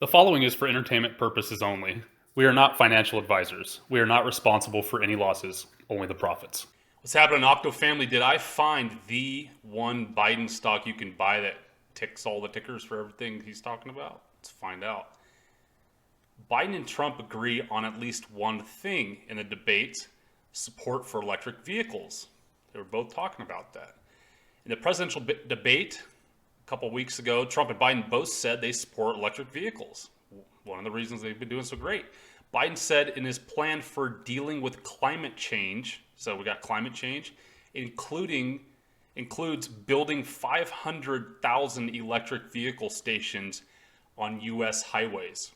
The following is for entertainment purposes only. We are not financial advisors. We are not responsible for any losses, only the profits. What's happening, Octo family? Did I find the one Biden stock you can buy that ticks all the tickers for everything he's talking about? Let's find out. Biden and Trump agree on at least one thing in the debate: support for electric vehicles. They were both talking about that. In the presidential debate a couple weeks ago, Trump and Biden both said they support electric vehicles. One of the reasons they've been doing so great. Biden said in his plan for dealing with climate change, so we got climate change, includes building 500,000 electric vehicle stations on U.S. highways.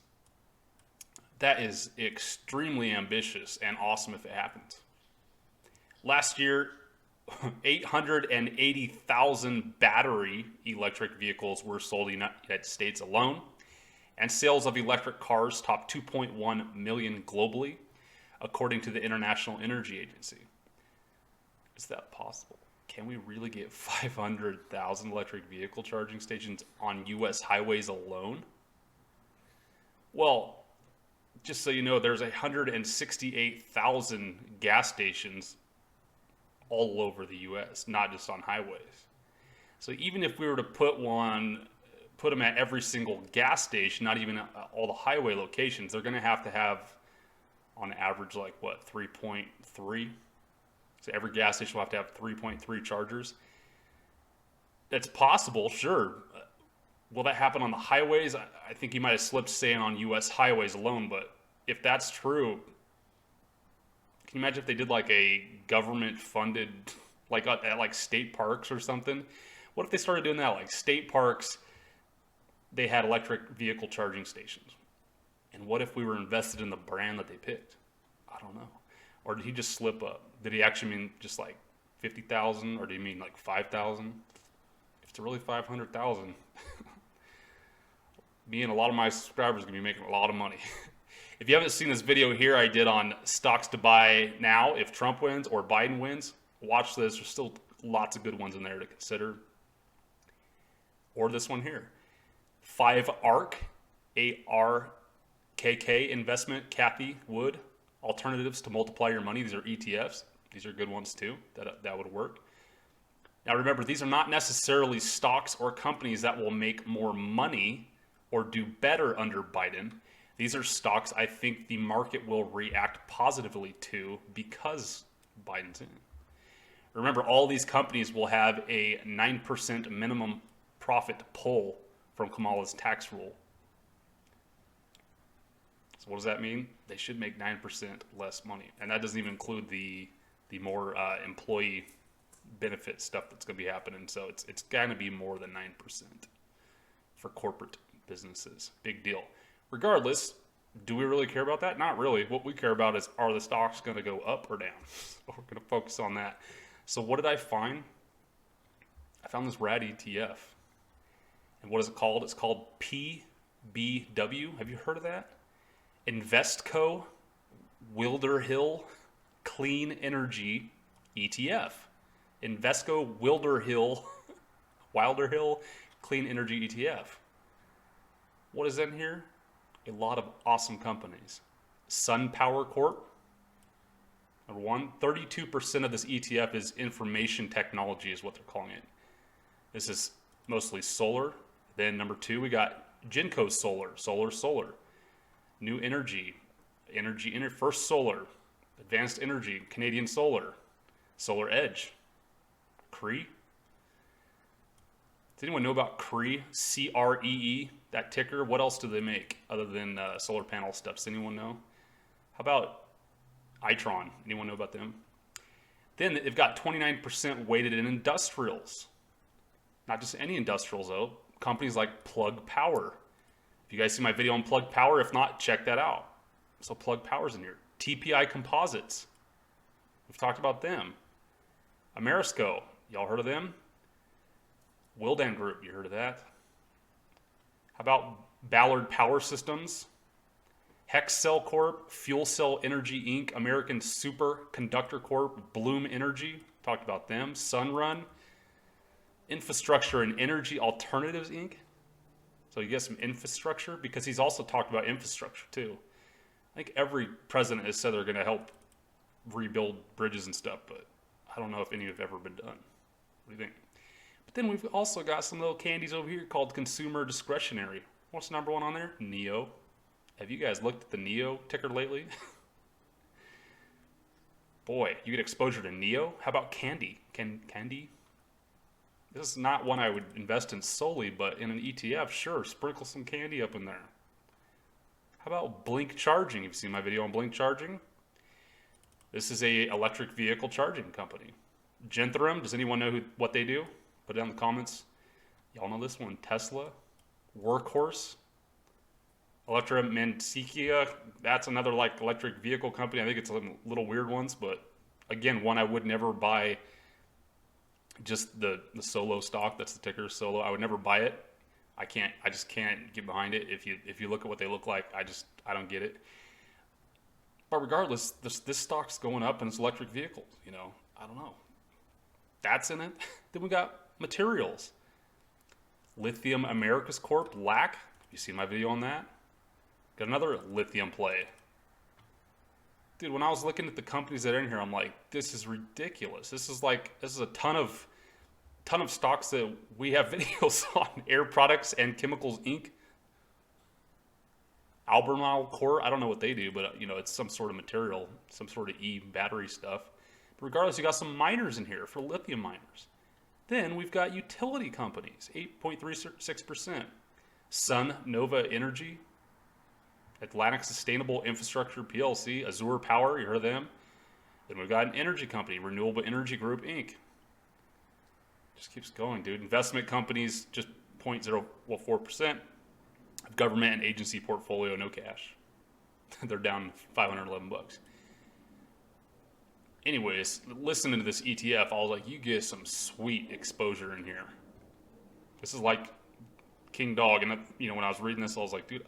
That is extremely ambitious and awesome if it happens. Last year, 880,000 battery electric vehicles were sold in the United States alone, and sales of electric cars topped 2.1 million globally, according to the International Energy Agency. Is that possible? Can we really get 500,000 electric vehicle charging stations on U.S. highways alone? Well, just so you know, there's 168,000 gas stations all over the U.S., not just on highways. So even if we were to put them at every single gas station, not even all the highway locations, they're going to have on average, 3.3. So every gas station will have to have 3.3 chargers. That's possible, sure. Will that happen on the highways? I think he might have slipped saying on U.S. highways alone, but if that's true, can you imagine if they did a government-funded, at state parks or something? What if they started doing that? State parks, they had electric vehicle charging stations. And what if we were invested in the brand that they picked? I don't know. Or did he just slip up? Did he actually mean just 50,000, or did he mean 5,000? If it's really 500,000, me and a lot of my subscribers are going to be making a lot of money. If you haven't seen this video here I did on stocks to buy now if Trump wins or Biden wins, watch this. There's still lots of good ones in there to consider. Or this one here. 5ARK, ARKK investment, Kathy Wood. Alternatives to multiply your money. These are ETFs. These are good ones too. That would work. Now remember, these are not necessarily stocks or companies that will make more money or do better under Biden. These are stocks I think the market will react positively to because Biden's in. Remember, all these companies will have a 9% minimum profit pull from Kamala's tax rule. So what does that mean? They should make 9% less money. And that doesn't even include the more employee benefit stuff that's going to be happening. So it's going to be more than 9% for corporate businesses. Big deal. Regardless, do we really care about that? Not really. What we care about is, are the stocks going to go up or down? So we're going to focus on that. So what did I find? I found this rad ETF. And what is it called? It's called PBW. Have you heard of that? Investco Wilder Hill Clean Energy ETF. Invesco Wilder Hill Clean Energy ETF. What is in here? A lot of awesome companies. SunPower Corp. Number one, 32% of this ETF is information technology is what they're calling it. This is mostly solar. Then number two, we got Genco Solar. New Energy, First Solar, Advanced Energy, Canadian Solar, Solar Edge, Cree. Does anyone know about Cree? CREE, that ticker? What else do they make other than solar panel stuff? Does anyone know? How about Itron? Anyone know about them? Then they've got 29% weighted in industrials. Not just any industrials, though. Companies like Plug Power. If you guys see my video on Plug Power, if not, check that out. So Plug Power's in here. TPI Composites. We've talked about them. Amerisco. Y'all heard of them? Willdan Group. You heard of that? How about Ballard Power Systems? Hexcel Corp, Fuel Cell Energy Inc., American Superconductor Corp, Bloom Energy. Talked about them. Sunrun. Infrastructure and Energy Alternatives Inc. So you get some infrastructure, because he's also talked about infrastructure too. I think every president has said they're going to help rebuild bridges and stuff, but I don't know if any have ever been done. What do you think? But then we've also got some little candies over here called consumer discretionary. What's number one on there? NEO. Have you guys looked at the NEO ticker lately? Boy, you get exposure to NEO. How about Candy? Candy? This is not one I would invest in solely, but in an ETF, sure, sprinkle some candy up in there. How about Blink Charging? Have you seen my video on Blink Charging? This is a electric vehicle charging company. Gentherm, does anyone know what they do? Put it down in the comments. Y'all know this one. Tesla, Workhorse, Electromantikia. That's another like electric vehicle company. I think it's a little weird ones, but again, one I would never buy. Just the Solo stock. That's the ticker, Solo. I would never buy it. I just can't get behind it. If you look at what they look like, I don't get it. But regardless, this stock's going up and it's electric vehicles. You know, I don't know. That's in it. Then we got materials. Lithium Americas Corp, LAC. You seen my video on that? Got another lithium play. Dude, when I was looking at the companies that are in here, I'm like, this is ridiculous. This is a ton of stocks that we have videos on. Air Products and Chemicals Inc. Albemarle Corp. I don't know what they do, but you know, it's some sort of material, some sort of battery stuff. But regardless, you got some miners in here for lithium miners. Then we've got utility companies, 8.36%. Sun Nova Energy, Atlantic Sustainable Infrastructure PLC, Azure Power, you heard of them. Then we've got an energy company, Renewable Energy Group Inc. Just keeps going, dude. Investment companies, just 0.04%. Government and agency portfolio, no cash. They're down $511. Anyways, listening to this ETF, I was like, you get some sweet exposure in here. This is like King Dog. And, you know, when I was reading this, I was like, dude,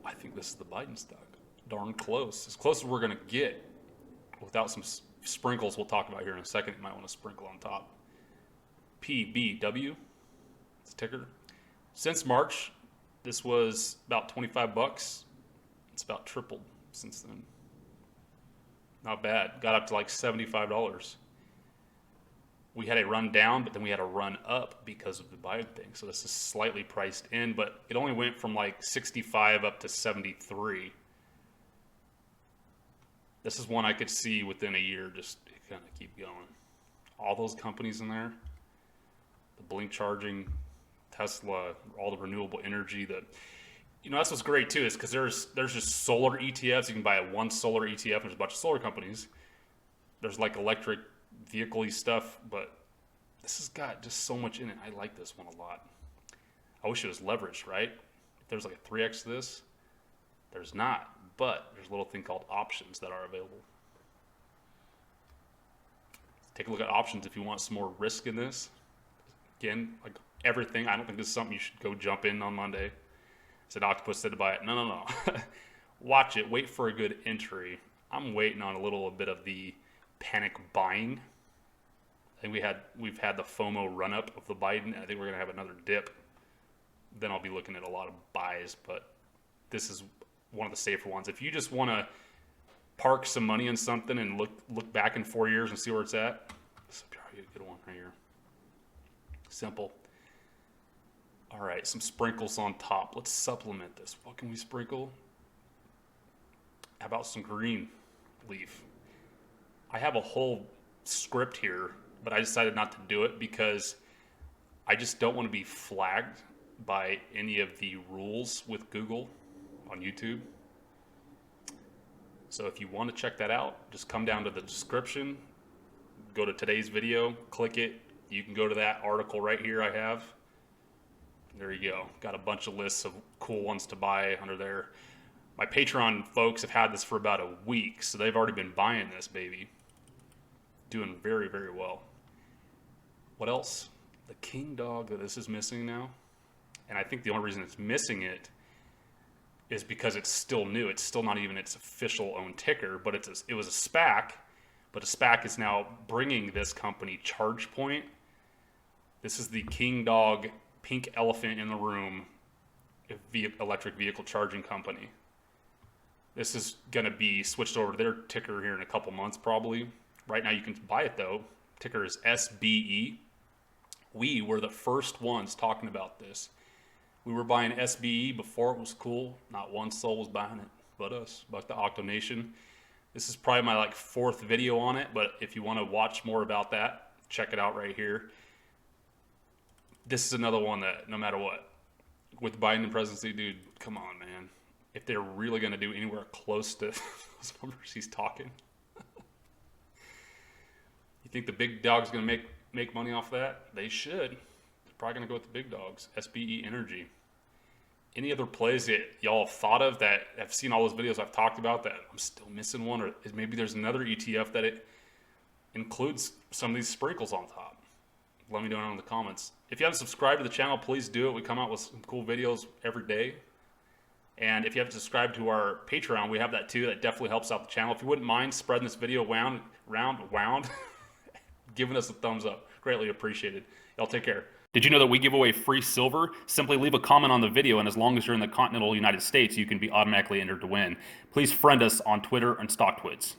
I think this is the Biden stock. Darn close. As close as we're going to get without some sprinkles we'll talk about here in a second. You might want to sprinkle on top. PBW, it's ticker. Since March, this was about $25. It's about tripled since then. Not bad. Got up to like $75. We had a run down, but then we had a run up because of the Biden thing. So this is slightly priced in, but it only went from like 65 up to 73. This is one I could see within a year just kind of keep going. All those companies in there, the Blink Charging, Tesla, all the renewable energy, you know, that's what's great too, is because there's just solar ETFs. You can buy one solar ETF. There's a bunch of solar companies. There's like electric vehicle-y stuff, but this has got just so much in it. I like this one a lot. I wish it was leveraged, right? If there's like a 3x to this, there's not, but there's a little thing called options that are available. Take a look at options if you want some more risk in this. Again, like everything, I don't think this is something you should go jump in on Monday. Said Octopus said to buy it. No. Watch it. Wait for a good entry. I'm waiting on a little bit of the panic buying. I think we've had the FOMO run up of the Biden. I think we're gonna have another dip. Then I'll be looking at a lot of buys, but this is one of the safer ones. If you just want to park some money in something and look back in 4 years and see where it's at, this would be a good one right here. Simple. All right, some sprinkles on top. Let's supplement this. What can we sprinkle? How about some green leaf? I have a whole script here, but I decided not to do it because I just don't want to be flagged by any of the rules with Google on YouTube. So if you want to check that out, just come down to the description, go to today's video, click it. You can go to that article right here I have. There you go. Got a bunch of lists of cool ones to buy under there. My Patreon folks have had this for about a week, so they've already been buying this baby. Doing very, very well. What else? The King Dog that this is missing now. And I think the only reason it's missing it is because it's still new. It's still not even its official own ticker, but it was a SPAC. But a SPAC is now bringing this company, ChargePoint. This is the King Dog pink elephant in the room electric vehicle charging company. This is going to be switched over to their ticker here in a couple months probably. Right now you can buy it though. Ticker is SBE. We were the first ones talking about this. We were buying SBE before it was cool. Not one soul was buying it but us, but the Octo Nation. This is probably my like 4th video on it, but if you want to watch more about that, check it out right here. This is another one that no matter what, with Biden and presidency, dude, come on, man. If they're really going to do anywhere close to those numbers he's talking. You think the big dog's going to make money off that? They should. They're probably going to go with the big dogs. SBE Energy. Any other plays that y'all have thought of that have seen all those videos I've talked about that I'm still missing one? Or maybe there's another ETF that it includes some of these sprinkles on top? Let me know in the comments. If you haven't subscribed to the channel, please do it. We come out with some cool videos every day. And if you haven't subscribed to our Patreon, we have that too. That definitely helps out the channel. If you wouldn't mind spreading this video round, giving us a thumbs up. Greatly appreciated. Y'all take care. Did you know that we give away free silver? Simply leave a comment on the video, and as long as you're in the continental United States, you can be automatically entered to win. Please friend us on Twitter and StockTwits.